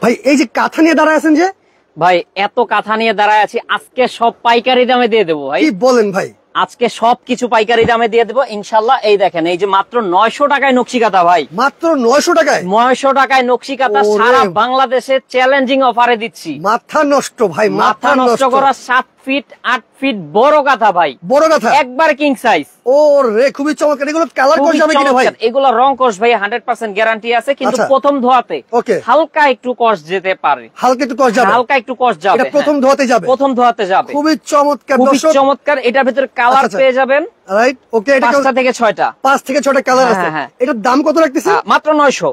ভাই এই যে কাঁথা নিয়ে দাঁড়ায় আছেন যে? ভাই এত কাঁথা নিয়ে দাঁড়ায় আছি, আজকে সব পাইকারি দামে দিয়ে দেবো ভাই। কি বলেন ভাই? আজকে সবকিছু পাইকারি দামে দিয়ে দেবো ইনশাল্লাহ। এই দেখেন, এই যে মাত্র 900 টাকায় নকশি কাঁথা ভাই, মাত্র 900 টাকায়। 900 টাকায় নকশি কাঁথা সারা বাংলাদেশে চ্যালেঞ্জিং অফারে দিচ্ছি। মাথা নষ্ট ভাই, মাথা নষ্ট করা 7 ফিট 8 ফিট বড় কাঁথা ভাই, বড় কাঁথা একবার কিং সাইজ। ও রে, খুবই চমৎকার। এগুলো কালার কোর্স যাবে কিনা ভাই? এগুলো রং কোর্স ভাই 100% গ্যারান্টি আছে, কিন্তু প্রথম ধোয়াতে হালকা একটু কষ্ট যেতে পারে। হালকা একটু কষ্ট যাবে, হালকা একটু কষ্ট যাবে। এটা প্রথম ধোয়াতে যাবে, প্রথম ধোয়াতে যাবে। খুবই চমৎকার, খুবই চমৎকার। এটার ভিতরে কালার পেয়ে যাবেন রাইট। ওকে, এটা 5টা থেকে 6টা, 5 থেকে 6টা কালার আছে। এটার দাম কত রাখতেছে? মাত্র 900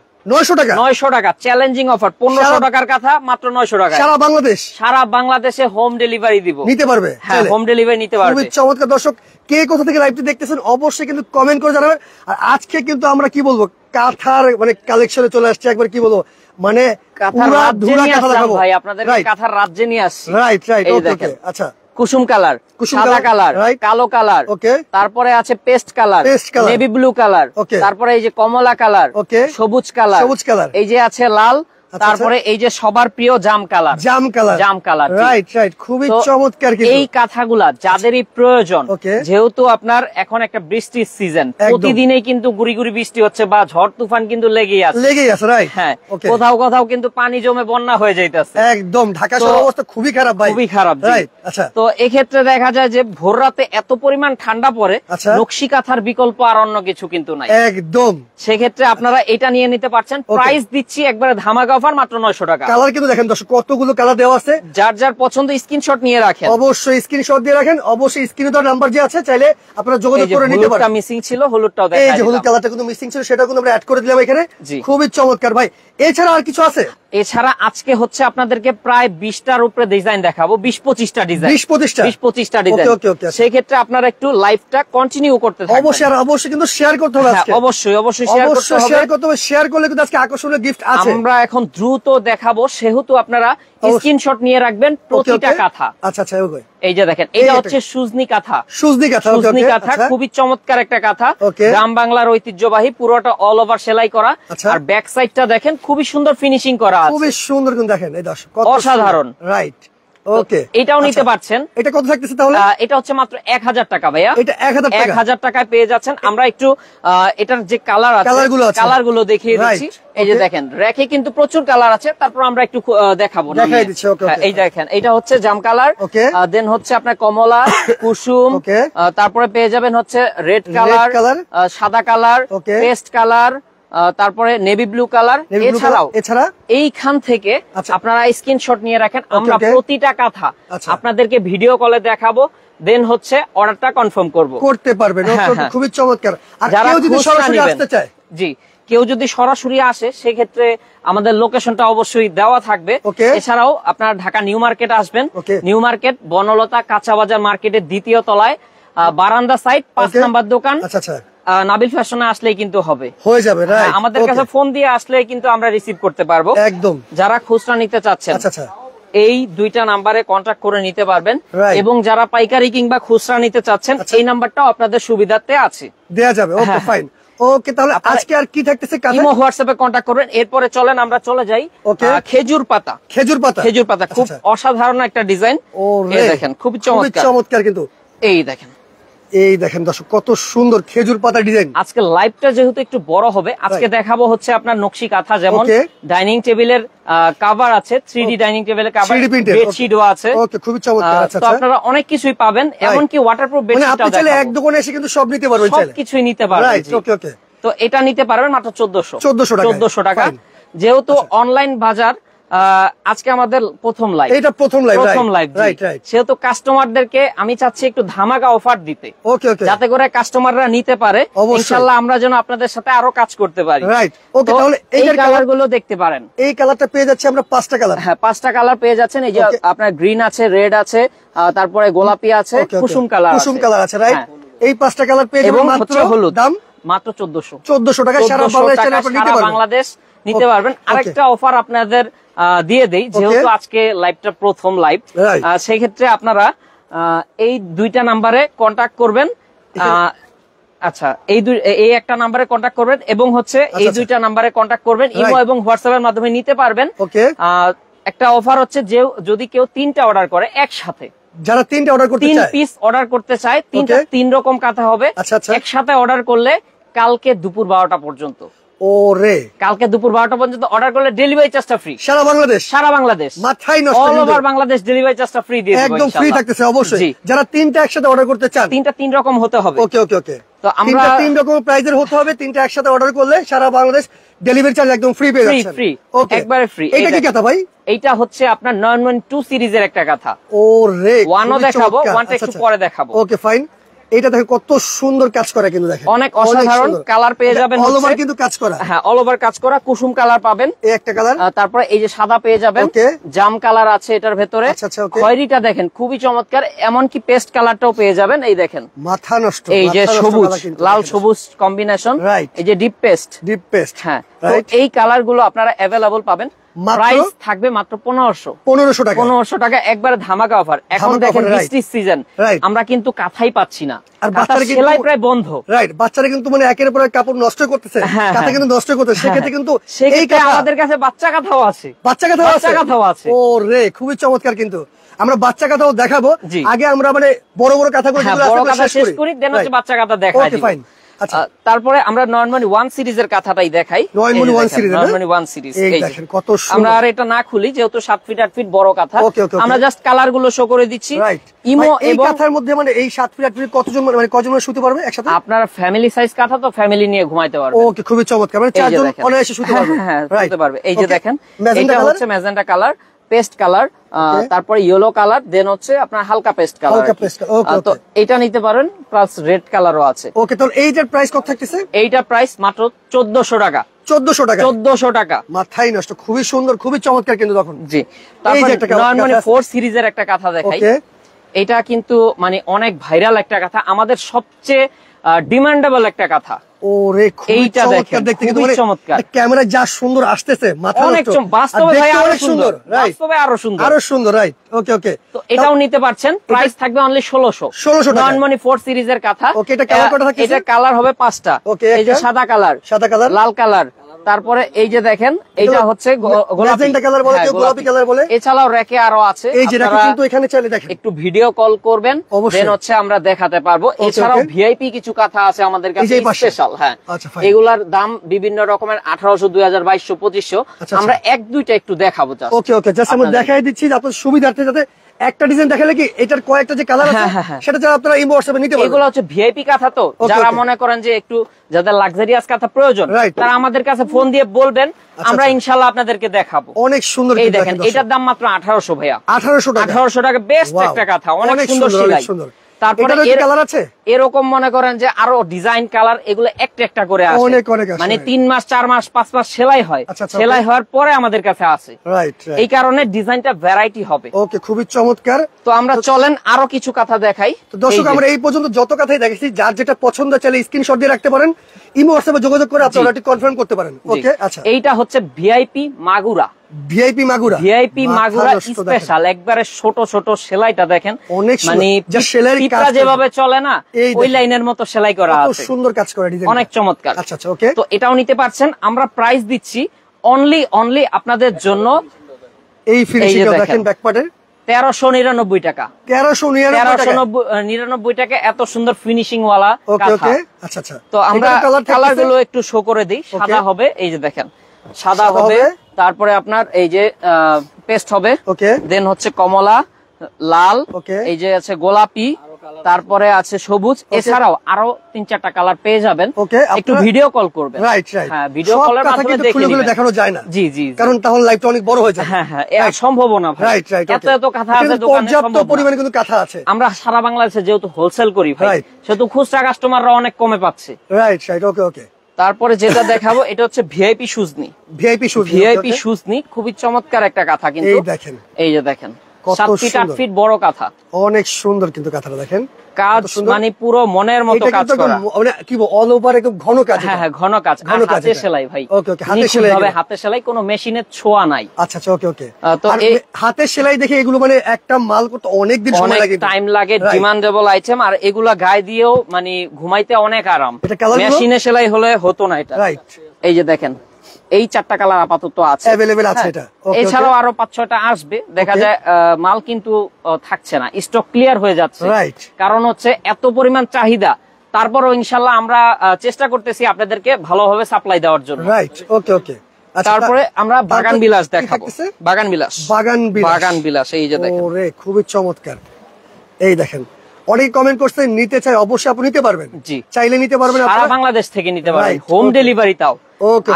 টাকা। 900 টাকা চ্যালেঞ্জিং অফার। 1500 টাকার কথা মাত্র 900 টাকা। সারা বাংলাদেশ, সারা বাংলাদেশে হোম ডেলিভারি দিব, নিতে পারবে। হ্যাঁ, হোম ডেলিভারি নিতে পারবে। খুবই চমৎকার। দর্শক, কে কোথা থেকে লাইভটি দেখতেছেন অবশ্যই কিন্তু কমেন্ট করে জানাবেন। আর আজকে কিন্তু আমরা কি বলবো, কাঁথার মানে কালেকশনে চলে আসছে, একবার কি বলবো, মানে কাঁথার রাজ্যে নিয়ে আসলাম ভাই, আপনাদের কাঁথার রাজ্যে নিয়ে আসছি। Right right, okay. আচ্ছা, কুসুম কালার, সাদা কালার, কালো কালার, তারপরে আছে paste colour, navy blue colour, তারপরে এই যে কমলা কালার, সবুজ কালার, এই যে আছে লাল, তারপরে এই যে সবার প্রিয় জাম কালার, জাম কালার। রাইট রাইট, খুবই চমৎকার। এই কাঁথাগুলা যাদেরই প্রয়োজন, যেহেতু আপনার এখন একটা বৃষ্টির সিজন, প্রতিদিনই কিন্তু গুড়ি গুড়ি বৃষ্টি হচ্ছে বা ঝড় তুফান কিন্তু লেগেই আছে। রাইট, হ্যাঁ, কোথাও কোথাও কিন্তু পানি জমে বন্যা হয়ে যাইতেছে। একদম ঢাকা শহরের অবস্থা খুবই খারাপ ভাই, খুবই খারাপ। আচ্ছা, তো এক্ষেত্রে দেখা যায় যে ভোর রাতে এত পরিমাণ ঠান্ডা পড়ে, নকশি কাঁথার বিকল্প আর অন্য কিছু কিন্তু নাই একদম। সেক্ষেত্রে আপনারা এটা নিয়ে নিতে পারছেন। প্রাইস দিচ্ছি একবারে ধামাকা অফার, মাত্র 900 টাকা। কালার কিন্তু দেখেন দর্শক, কতগুলো কালার দেওয়া আছে। যার যার পছন্দ স্ক্রিনশট নিয়ে রাখেন, অবশ্যই স্ক্রিনশট দিয়ে রাখেন। অবশ্যই স্ক্রিনে তো নাম্বার যে আছে, চাইলে আপনারা যোগাযোগ করে নিতে পারেন। হলুদটা মিসিং ছিল, হলুদটাও দেখাই দিলাম। এই যে হলুদ কালারটা কিন্তু মিসিং ছিল, সেটা কিন্তু আমরা অ্যাড করে দিলাম এখানে। খুবই চমৎকার ভাই। এছাড়া আর কিছু আছে? এছাড়া আজকে হচ্ছে আপনাদেরকে প্রায় 20টার উপরে ডিজাইন দেখাবো, 20-25টা ডিজাইন, 20-25টা ডিজাইন। সেক্ষেত্রে আপনারা একটু লাইভটা কন্টিনিউ করতে থাকবেন। অবশ্যই, আর অবশ্যই কিন্তু শেয়ার করতে হবে আজকে। অবশ্যই শেয়ার করতে হবে। শেয়ার করলে কিন্তু আজকে আকর্ষণীয় গিফট আছে। আমরা এখন দ্রুত দেখাবো, সেহেতু আপনারা স্ক্রিনশট নিয়ে রাখবেন প্রতিটা কাঁথা। আচ্ছা আচ্ছা, ওকে। এই যে দেখেন, এটা হচ্ছে সুজনি কাঁথা। সুজনি কাঁথা খুবই চমৎকার একটা কাঁথা, গ্রাম বাংলার ঐতিহ্যবাহী, পুরোটা অল ওভার সেলাই করা। আর ব্যাক সাইডটা দেখেন খুবই সুন্দর ফিনিশিং করা আছে, খুবই সুন্দর। কিন্তু দেখেন এই দর্শক, অসাধারণ। রাইট, ওকে। এটাও নিতে পারছেন। এটা কত থাকতেছে তাহলে? এটা হচ্ছে মাত্র 1000 টাকা ভাইয়া। এটা 1000 টাকায় পেয়ে যাচ্ছেন। আমরা একটু এটার যে কালার আছে, কালার গুলো দেখিয়ে দিচ্ছি। এই যে দেখেন, র্যাকে কিন্তু প্রচুর কালার আছে, তারপর আমরা একটু দেখাবো। এই দেখেন, এটা হচ্ছে জাম কালার, দেন হচ্ছে আপনার কমলা, কুসুম, তারপরে পেয়ে যাবেন হচ্ছে রেড কালার, সাদা কালার, পেস্ট কালার, তারপরে নেভি ব্লু কালার। এছাড়া এইখান থেকে আপনারা স্ক্রিনশট নিয়ে রাখেন। আমরা প্রতিটা কাঁথা আপনাদেরকে ভিডিও কলে দেখাবো, দেন হচ্ছে অর্ডারটা কনফার্ম করতে পারবেন। খুবই চমৎকার। আর কেউ যদি সরাসরি আসতে চায়, কেউ যদি সরাসরি আসে, সেক্ষেত্রে আমাদের লোকেশনটা অবশ্যই দেওয়া থাকবে। এছাড়াও আপনারা ঢাকা নিউ মার্কেট আসবেন। নিউ মার্কেট বনলতা কাঁচা বাজার মার্কেটের 2য় তলায়, বারান্দা সাইড, 5 নাম্বার দোকান। নাবিল ফ্যাশনে আসলেই কিন্তু হয়ে যাবে। আমাদের কাছে ফোন দিয়ে আসলে কিন্তু আমরা রিসিভ করতে পারবো একদম। যারা খুচরা নিতে চাচ্ছেন, এই 2টা নাম্বারে কন্ট্যাক্ট করে নিতে পারবেন। এবং যারা পাইকারি কিংবা খুচরা নিতে চাচ্ছেন, এই নাম্বারটাও আপনাদের সুবিধাতে আছে, দেয়া যাবে। ওকে, ফাইন। ওকে, তাহলে আজকে আর কি থাকতেছে? ইমো হোয়াটসঅ্যাপে কন্ট্যাক্ট করবেন। এরপরে চলেন আমরা চলে যাই খেজুর পাতা। খেজুর পাতা খুব অসাধারণ একটা ডিজাইন। এই দেখেন, খুব চমৎকার। কিন্তু এই দেখেন দর্শক, কত সুন্দর খেজুর পাতা ডিজাইন। আজকে লাইভটা যেহেতু একটু বড় হবে, আজকে দেখাবো হচ্ছে আপনার নকশি কাঁথা। যেমন ডাইনিং টেবিলের কভার আছে, 3D ডাইনিং টেবিলের কভার, বেডশিটও আছে। ওকে, খুব চমৎকার। তো আপনারা অনেক কিছুই পাবেন, এমনকি ওয়াটারপ্রুফ বেডশিটটাও দেখাবো। আপনি চাইলে এক দোকানে এসে কিন্তু সব নিতে পারবেন, সবকিছুই নিতে পারবেন। ওকে। তো এটা নিতে পারবেন মাত্র 1400 টাকা। যেহেতু অনলাইন বাজার, আজকে আমাদের প্রথম লাইভ, সেহেতু কাস্টমারদেরকে আমি চাচ্ছি একটু ধামাকা অফার দিতে, যাতে করে কাস্টমাররা নিতে পারে। ইনশাআল্লাহ আমরা যেন আপনাদের সাথে আরো কাজ করতে পারি। এই কালার গুলো দেখতে পারেন। এই কালারটা পেয়ে যাচ্ছে আমরা 5টা কালার। হ্যাঁ, 5টা কালার পেয়ে যাচ্ছেন। এই যে আপনার গ্রিন আছে, রেড আছে, তারপরে গোলাপি আছে, কুসুম কালার আছে। রাইট, এই 5টা কালার পেয়ে যাবেন মাত্র হলুদ। দাম মাত্র 1400 টাকা। সারা বাংলাদেশ নিতে পারবেন। আরেকটা অফার আপনাদের দিয়ে দেই, যেহেতু আজকে লাইভটা প্রথম লাইভ, সেই ক্ষেত্রে আপনারা এই 2টা নাম্বারে কন্ট্যাক্ট করবেন। আচ্ছা, এই একটা নাম্বারে কন্ট্যাক্ট করবেন এবং হচ্ছে এই দুইটা নাম্বারে কন্ট্যাক্ট করবেন, ইমো এবং হোয়াটসঅ্যাপের মাধ্যমে নিতে পারবেন। ওকে, একটা অফার হচ্ছে যে যদি কেউ 3টা অর্ডার করে একসাথে, যারা 3টা অর্ডার করতে চায়, 3 পিস অর্ডার করতে চায়, 3 রকম কাঁথা হবে, একসাথে অর্ডার করলে কালকে দুপুর 12টা পর্যন্ত, ওরে কালকে দুপুর 12টা পর্যন্ত অর্ডার করলে ডেলিভারি চার্জটা ফ্রি সারা বাংলাদেশ, মাথায় নষ্ট, অল ওভার বাংলাদেশ ডেলিভারি চার্জটা ফ্রি দিয়ে দেব, একদম ফ্রি থাকতেছে। অবশ্যই যারা 3টা একসাথে অর্ডার করতে চান, 3টা 3 রকম হতে হবে। ওকে ওকে ওকে, তো আমরা 3 রকম প্রাইজের হতে হবে, 3টা একসাথে অর্ডার করলে সারা বাংলাদেশ ডেলিভারি চার্জ একদম ফ্রি পেয়ে যাচ্ছেন। ফ্রি, ওকে, একবারে ফ্রি। এটা কি কথা ভাই? এইটা হচ্ছে আপনার 912 সিরিজের একটা কথা। ওরে, ওয়ানও দেখাবো, ওয়ানটা একটু পরে দেখাবো। Okay fine. এটা দেখেন কত সুন্দর কাজ করা, কিন্তু দেখেন অনেক অসাধারণ কালার পেয়ে যাবেন, অল ওভার কিন্তু কাজ করা। হ্যাঁ, অল ওভার কাজ করা, কুসুম কালার পাবেন এই একটা কালার, তারপরে এই যে সাদা পেয়ে যাবেন, জাম কালার আছে এটার ভেতরে। খয়েরিটা দেখেন খুবই চমৎকার, এমনকি পেস্ট কালারটাও পেয়ে যাবেন। এই দেখেন মাথা নষ্ট, এই যে সবুজ লাল সবুজ কম্বিনেশন, এই যে ডিপ পেস্ট। হ্যাঁ, তো এই কালার গুলো আপনারা অ্যাভেলেবল পাবেন। প্রাইস থাকবে মাত্র 1500 টাকা, একবারে ধামাকা অফার। এখন দেখেন বৃষ্টির সিজন, আমরা কিন্তু কাঁথাই পাচ্ছি না, আর বাচ্চারা সেলাই প্রায় বন্ধ। রাইট, বাচ্চারা কিন্তু মানে একের পর এক কাপড় নষ্ট করতেছে, কাঁথা কিন্তু নষ্ট করতেছে। সেক্ষেত্রে কিন্তু এই আমাদের কাছে বাচ্চা কাঁথাও আছে, বাচ্চা কাঁথাও আছে। ও রে, খুবই চমৎকার। কিন্তু আমরা বাচ্চা কাঁথাও দেখাবো, আগে আমরা মানে বড় বড় কাঁথাগুলো শেষ করি, দেন হচ্ছে বাচ্চা কাঁথা দেখাই দিব। তারপরে আমরা নরমালি 1 সিরিজের কাঁথাটাই দেখাই। নরমালি 1 সিরিজ আমরা আর এটা না খুলি, যেহেতু 7 ফিট 8 ফিট বড় কাঁথা, আমরা জাস্ট কালার গুলো শো করে দিচ্ছি। ইমো এই কাঁথার মধ্যে মানে এই 7 ফিট 8 ফিট কতজন মানে কজন শুতে পারবে একসাথে? আপনার ফ্যামিলি সাইজ কাঁথা, তো ফ্যামিলি নিয়ে ঘুমাইতে পারবে। ওকে, খুবই চমৎকার, মানে 4 জন অনায়াসে শুতে পারবে। হ্যাঁ, শুতে পারবে। এই যে দেখেন, এটা হচ্ছে ম্যাজেন্টা কালার, পেস্ট কালার, তারপরে ইয়েলো কালার, দেন হচ্ছে আপনার হালকা পেস্ট কালার। তো এটা নিতে পারেন, প্লাস রেড কালারও আছে। ওকে, তো এইটার প্রাইস কত থাকতেছে? এইটার প্রাইস মাত্র 1400 টাকা। 1400 টাকা, মাথায় নষ্ট, খুবই সুন্দর, খুবই চমৎকার। কিন্তু তখন জি, তারপরে 4 সিরিজের একটা কাঁথা দেখাই। এটা কিন্তু মানে অনেক ভাইরাল একটা কাঁথা, আমাদের সবচেয়ে ডিমান্ডেবল একটা কাঁথা। ওরে, এইটা দেখেন, দেখতে কিন্তু চমৎকার, ক্যামেরা যা সুন্দর আসতেছে, মাথা অনেক বাস্তবে ভাই আরো সুন্দর, বাস্তবে আরো সুন্দর। রাইট, ওকে ওকে, তো এটাও নিতে পারছেন। প্রাইস থাকবে অনলি 1600 টাকা। নন মানি 4 সিরিজের কাঁথা। ওকে, এটা কালার কত থাকে? এটা কালার হবে 5টা। এই যে সাদা কালার, লাল কালার, তারপরে এই যে দেখেন এইটা হচ্ছে গোলাপি কালার বলে, কেউ গোলাপি কালার বলে। এছাড়াও রেকে আরো আছে, এই যে রেকে কিন্তু এখানে চাইলে দেখেন, একটু ভিডিও কল করবেন, দেন হচ্ছে আমরা দেখাতে পারবো। এছাড়াও ভিআইপি কিছু কাঁথা আছে আমাদের কাছে স্পেশাল। হ্যাঁ, এগুলার দাম বিভিন্ন রকমের, 1800, 2000, 2200, 2500। আমরা এক দুইটা একটু দেখাবো। ওকে ওকে, জাস্ট আমরা দেখাই দিচ্ছি আপনাদের সুবিধার্থে, যাতে একটা ডিজাইন দেখালে কি এটার কয়েকটা যে কালার আছে সেটা যারা আপনারা ইমো হোয়াটসঅ্যাপে নিতে পারবেন। এগুলো হচ্ছে ভিআইপি কাঁথা, তো যারা মনে করেন যে একটু যাদের লাক্সারিয়াস কাঁথা প্রয়োজন, তারা আমাদের কাছে ফোন দিয়ে বলবেন, আমরা ইনশাআল্লাহ আপনাদেরকে দেখাবো। অনেক সুন্দর। এই দেখেন, এটার দাম মাত্র 1800 ভাইয়া। 1800 টাকা, বেস্ট একটা কাঁথা, অনেক সুন্দর সেলাই। তারপরে এরকম মনে করেন যে আরো ডিজাইন কালার, এগুলো একটা একটা করে আসে, মানে 3 মাস 4 মাস 5 মাস সেলাই হয়, সেলাই হওয়ার পরে আমাদের কাছে আসে। এই কারণে ডিজাইনটা ভ্যারাইটি হবে। ওকে, খুবই চমৎকার। তো আমরা চলেন আরো কিছু কাঁথা দেখাই। তো দর্শক, আমরা এই পর্যন্ত যত কাঁথাই দেখেছি, যার যেটা পছন্দ চাইলে স্ক্রিনশট দিয়ে রাখতে পারেন, ইমো হোয়াটসঅ্যাপে যোগাযোগ করে আপনারা এটি কনফার্ম করতে পারেন। ওকে, আচ্ছা, এইটা হচ্ছে VIP Magura. VIP Magura special, একবারে ছোট ছোট সেলাইটা দেখেন, মানে যেভাবে চলে না ওই লাইনের মতো সেলাই করা আছে, সুন্দর কাজ করে, অনেক চমৎকার। আচ্ছা আচ্ছা, ওকে, তো এটাও নিতে পারছেন। আমরা প্রাইস দিচ্ছি অনলি আপনাদের জন্য, এই ফিনিশিং দেখেন ব্যাক পার্টের 1399 টাকা। 1399 টাকা, এত সুন্দর ফিনিশিং ওয়ালা কাঁথা। আচ্ছা আচ্ছা, তো আমরা কালার গুলো একটু শো করে দিই। সাদা হবে, এই যে দেখেন সাদা হবে, তারপরে আপনার এই যে পেস্ট হবে, দেন হচ্ছে কমলা, লাল, এই যে আছে গোলাপি, তারপরে আছে সবুজ। এছাড়াও আরো 3-4টা কালার পেয়ে যাবেন। একটু ভিডিও কল করবেন। হ্যাঁ, ভিডিও কলের মাধ্যমে দেখানো যায় না, জি জি, কারণ তাহলে লাইভটা অনেক বড় হয়ে যায়। হ্যাঁ হ্যাঁ, সম্ভব না ভাই, এত কাঁথা আছে দোকানে, পর্যাপ্ত পরিমাণে কিন্তু কাঁথা আছে। আমরা সারা বাংলাদেশে যেহেতু হোলসেল করি ভাই, সেহেতু খুচরা কাস্টমাররা অনেক কমে পাচ্ছে। রাইট রাইট, ওকে ওকে। তারপরে যেটা দেখাবো, এটা হচ্ছে ভিআইপি সুজনি। খুবই চমৎকার একটা কাঁথা, কিন্তু এই যে দেখেন 7 ফিট 8 ফিট বড় কাঁথা, অনেক সুন্দর কিন্তু কাঁথাটা দেখেন, কাজ মানে পুরো মনের মতো কাজ করা, মানে কি অল ওভার একদম ঘন কাজ। হ্যাঁ হ্যাঁ ঘন কাজ, আর হাতে সেলাই ভাই। ওকে ওকে, হাতে সেলাই হবে, হাতে সেলাই, কোনো মেশিনের ছোঁয়া নাই। আচ্ছা আচ্ছা, ওকে ওকে। তো এই হাতে সেলাই দেখে এগুলো মানে একটা মাল করতে অনেক দিন সময় লাগে, টাইম লাগে, ডিমান্ডেবল আইটেম। আর এগুলা গায়ে দিয়েও মানে ঘুমাইতে অনেক আরাম, মেশিনে সেলাই হলে হতো না এটা। রাইট, এই যে দেখেন এই 4টা কালার আপাতত আছে, अवेलेबल আছে এটা। এছাড়াও আরো 5-6টা আসবে, দেখা যায় মাল কিন্তু থাকছে না, স্টক ক্লিয়ার হয়ে যাচ্ছে। কারণ হচ্ছে এত পরিমাণ চাহিদা, তারপরও ইনশাআল্লাহ আমরা চেষ্টা করতেছি আপনাদেরকে ভালোভাবে সাপ্লাই দেওয়ার জন্য। রাইট, ওকে ওকে। তারপরে আমরা বাগান বিলাস দেখাবো, বাগান বিলাস, বাগান বিলাস। এই যে দেখেন, ওরে খুবই চমৎকার। এই দেখেন, অনেক কমেন্ট করছে নিতে চাই, অবশ্যই আপনি নিতে পারবেন। জি, চাইলে নিতে পারবেন, সারা বাংলাদেশ থেকে নিতে পারবেন, হোম ডেলিভারি তাও।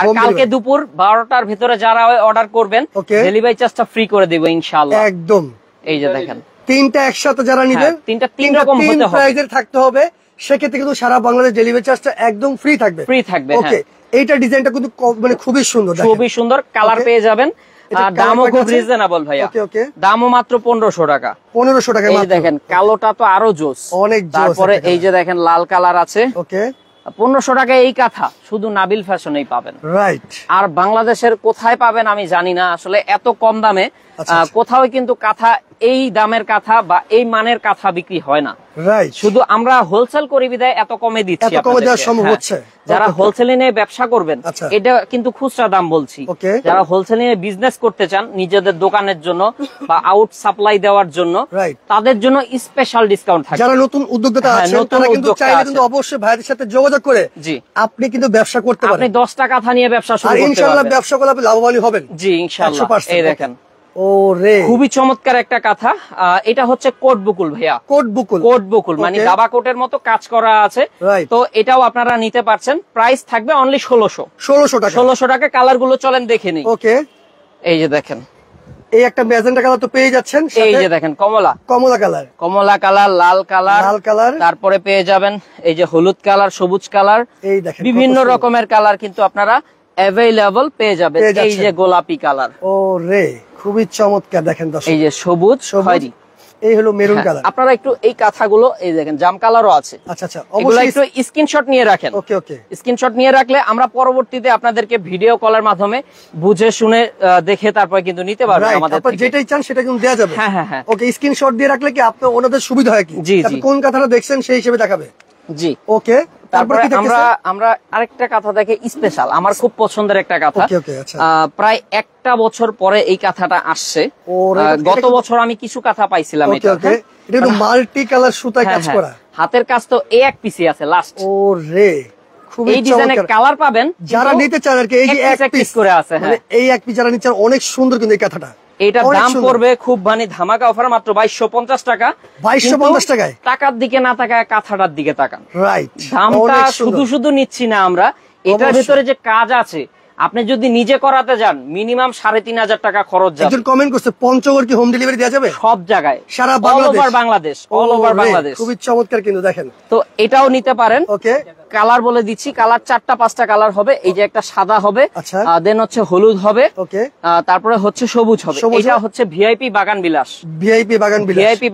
আর কালকে দুপুর 12টার ভিতরে যারা অর্ডার করবেন ডেলিভারি চার্জটা ফ্রি করে দেব ইনশাআল্লাহ। একদম। এই যে দেখেন, তিনটা একসাথে যারা নেবেন, তিনটা তিন রকম হতে হবে, প্রাইজের থাকতে হবে, সেক্ষেত্রে কিন্তু সারা বাংলাদেশ ডেলিভারি চার্জটা একদম ফ্রি থাকবে, ওকে। এইটা ডিজাইনটা কিন্তু মানে খুবই সুন্দর, খুবই সুন্দর কালার পেয়ে যাবেন। দামও খুব রিজনেবল ভাইয়া, দামও মাত্র 1500 টাকা। 1500 টাকা। এই দেখেন কালোটা তো আরো জোস, অনেক জোস। তারপরে এই যে দেখেন লাল কালার আছে, ওকে। 1500 টাকায় এই কাঁথা শুধু নাবিল ফ্যাশনেই পাবেন, রাইট। আর বাংলাদেশের কোথায় পাবেন আমি জানি না, আসলে এত কম দামে কোথাও কিন্তু কাঁথা, এই দামের কাঁথা বা এই মানের কাঁথা বিক্রি হয় না, রাইট। শুধু আমরা হোলসেল করি বিধায় এত কমে দিচ্ছি। যারা হোলসেলে নিয়ে ব্যবসা করবেন, এটা কিন্তু খুচরা দাম বলছি, যারা হোলসেলে নিয়ে বিজনেস করতে চান নিজেদের দোকানের জন্য বা আউট সাপ্লাই দেওয়ার জন্য, তাদের জন্য স্পেশাল ডিসকাউন্ট থাকে। যারা নতুন উদ্যোক্তা আছেন তারা কিন্তু চাইলে কিন্তু অবশ্যই ভাইদের সাথে যোগাযোগ করে জি আপনি কিন্তু ব্যবসা করতে পারেন। আপনি 10টা কাঁথা নিয়ে ব্যবসা শুরু করতে পারবেন, ইনশাআল্লাহ ব্যবসা করলে আপনি লাভবান হবেন। জি ইনশাআল্লাহ। এই দেখেন, ওরে খুবই চমৎকার একটা কাঁথা। এটা হচ্ছে কোট বুকুল ভাইয়া, কোট বুকুল মানে দাবা কোটের মতো কাজ করা আছে। তো এটাও আপনারা নিতে পারছেন, প্রাইস থাকবে অনলি 1600 টাকা। 1600 টাকা। কালার গুলো চলেন দেখে নিই, ওকে। এই যে দেখেন, এই একটা ম্যাজেন্টা কালার তো পেয়ে যাচ্ছেন, এই যে দেখেন কমলা কালার, লাল কালার, তারপরে পেয়ে যাবেন এই যে হলুদ কালার, সবুজ কালার, এই দেখেন বিভিন্ন রকমের কালার কিন্তু আপনারা অ্যাভেলেবল পেয়ে যাবেন। এই যে গোলাপি কালার, ওরে খুবই চমৎকার। দেখেন দর্শক, এই যে সবুজ, খয়েরি, এই হলো মেরুন কালার। আপনারা একটু এই কাঁথাগুলো এই দেখেন জাম কালারও আছে। আচ্ছা আচ্ছা, অবশ্যই একটু স্ক্রিনশট নিয়ে রাখেন, ওকে ওকে। স্ক্রিনশট নিয়ে রাখলে আমরা পরবর্তীতে আপনাদেরকে ভিডিও কলের মাধ্যমে বুঝে শুনে দেখে তারপর কিন্তু নিতে পারবেন আমাদের থেকে। যেটাই চান সেটা কিন্তু দেয়া যাবে। হ্যাঁ হ্যাঁ হ্যাঁ, ওকে। স্ক্রিনশট দিয়ে রাখলে কি আপনি ওনাদের সুবিধা হয় কি, কোন কাঁথাটা দেখছেন সেই হিসেবে দেখাবে। জি, ওকে। তারপরে আমরা আরেকটা কাঁথা দেখে স্পেশাল, আমার খুব পছন্দের একটা কাঁথা। প্রায় একটা বছর পরে এই কাঁথাটা আসছে, গত বছর আমি কিছু কাঁথা পাইছিলাম। এটা মাল্টি কালার সুতায় কাজ করা, হাতের কাজ তো এই এক পিসি আছে লাস্ট। ওরে খুবই এই ডিজাইনের কালার পাবেন যারা নিতে চান আর কি। এই যে এক পিস করে আছে, মানে এই এক পিস যারা নিতে চান, অনেক সুন্দর কিন্তু এই কাঁথাটা। এটার দাম পড়বে খুব মানে ধামাকা অফার, মাত্র 2250 টাকা। 2250 টাকায় টাকার দিকে না তাকায় কাঁথাটার দিকে তাকান, রাইট। দামটা শুধু নিচ্ছি না আমরা, এটার ভিতরে যে কাজ আছে, আপনি যদি নিজে করাতে যান মিনিমাম 3500 টাকা খরচ যাবে। একজন কমেন্ট করছে পঞ্চগড় কি হোম ডেলিভারি দেওয়া যাবে? সব জায়গায়, সারা বাংলাদেশ, অল ওভার বাংলাদেশ। খুবই চমৎকার কিন্তু দেখেন। তো এটাও নিতে পারেন, ওকে। কালার বলে দিচ্ছি, কালার 4টা-5টা কালার হবে। এই যে একটা সাদা হবে, দেন হচ্ছে হলুদ হবে, ওকে। তারপরে হচ্ছে সবুজ হবে। এটা হচ্ছে ভিআইপি বাগান বিলাস, ভিআইপি